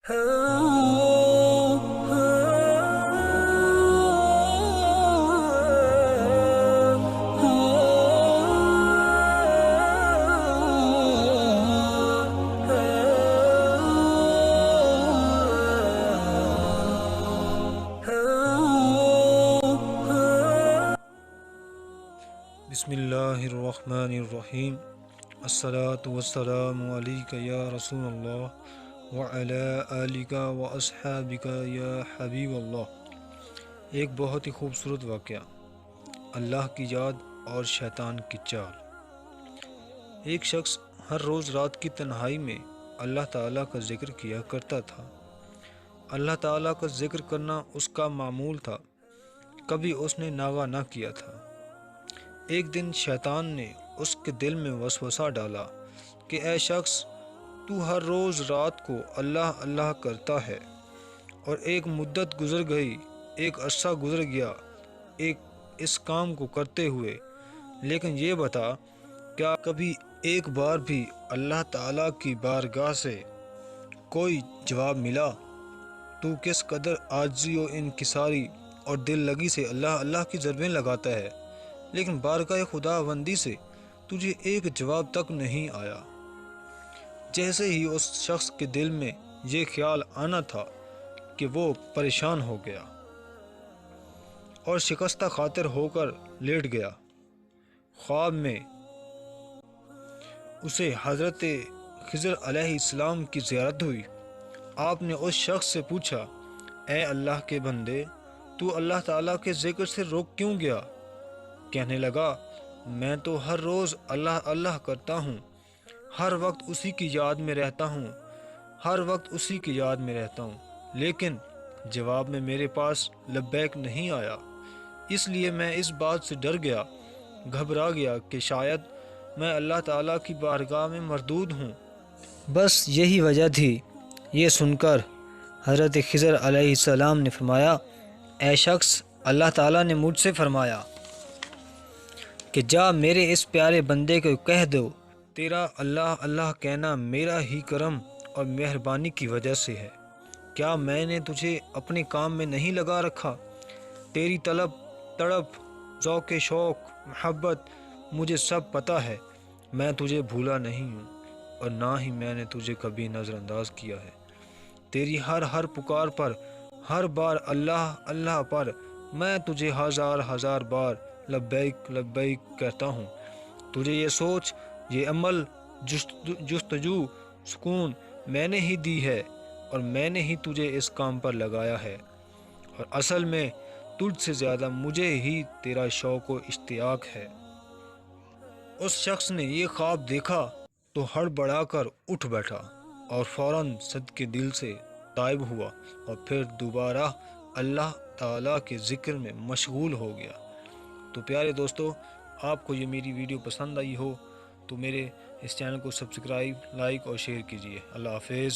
बिस्मिल्लाहिर्रहमानिर्रहीम। अस्सलातु वस्सलामु अलैका या रसूल अल्लाह व अला आलिका व अस्हाबिका या हबीब अल्लाह। एक बहुत ही खूबसूरत वाक़या, अल्लाह की याद और शैतान की चाल। एक शख्स हर रोज़ रात की तन्हाई में अल्लाह ताला का ज़िक्र किया करता था। अल्लाह ताला का ज़िक्र करना उसका मामूल था, कभी उसने नागा ना किया था। एक दिन शैतान ने उसके दिल में waswasa डाला कि ऐ शख्स, तू हर रोज़ रात को अल्लाह अल्लाह करता है और एक मुद्दत गुज़र गई, एक अरसा गुज़र गया इस काम को करते हुए, लेकिन ये बता, क्या कभी एक बार भी अल्लाह ताला की बारगाह से कोई जवाब मिला? तू किस कदर आजिज़ी और इनकिसारी और दिल लगी से अल्लाह अल्लाह की ज़रबें लगाता है, लेकिन बारगाह खुदावंदी से तुझे एक जवाब तक नहीं आया। जैसे ही उस शख्स के दिल में ये ख्याल आना था कि वो परेशान हो गया और शिकस्ता खातिर होकर लेट गया। ख्वाब में उसे हज़रत खिज़र अलैहिस्सलाम की ज़ियारत हुई। आपने उस शख्स से पूछा, ए अल्लाह के बंदे, तू अल्लाह ताला के ज़िक्र से रुक क्यों गया? कहने लगा, मैं तो हर रोज़ अल्लाह अल्लाह करता हूँ, हर वक्त उसी की याद में रहता हूँ, लेकिन जवाब में मेरे पास लब्बैक नहीं आया। इसलिए मैं इस बात से डर गया, घबरा गया कि शायद मैं अल्लाह ताला की बारगाह में मरदूद हूँ। बस यही वजह थी। ये सुनकर हज़रत खिज़र अलैहिस्सलाम ने फरमाया, ऐ शख्स, अल्लाह ताला ने मुझसे फरमाया कि जा मेरे इस प्यारे बंदे को कह दो, तेरा अल्लाह अल्लाह कहना मेरा ही करम और मेहरबानी की वजह से है। क्या मैंने तुझे अपने काम में नहीं लगा रखा? तेरी तलब, तड़प, ज़ौक़ शौक़, मोहब्बत मुझे सब पता है। मैं तुझे भूला नहीं हूँ और ना ही मैंने तुझे कभी नज़रअंदाज किया है। तेरी हर पुकार पर, हर बार अल्लाह अल्लाह पर मैं तुझे हज़ार बार लब्बैक लब्बैक कहता हूँ। तुझे ये सोच, ये अमल, जुस्तजू, सुकून मैंने ही दी है और मैंने ही तुझे इस काम पर लगाया है, और असल में तुझसे ज़्यादा मुझे ही तेरा शौक़ व इश्तियाक है। उस शख्स ने ये ख्वाब देखा तो हड़बड़ाकर उठ बैठा और फ़ौरन सदके दिल से ताइब हुआ और फिर दोबारा अल्लाह ताला के ज़िक्र में मशगूल हो गया। तो प्यारे दोस्तों, आपको ये मेरी वीडियो पसंद आई हो तो मेरे इस चैनल को सब्सक्राइब, लाइक और शेयर कीजिए। अल्लाह हाफ़िज़।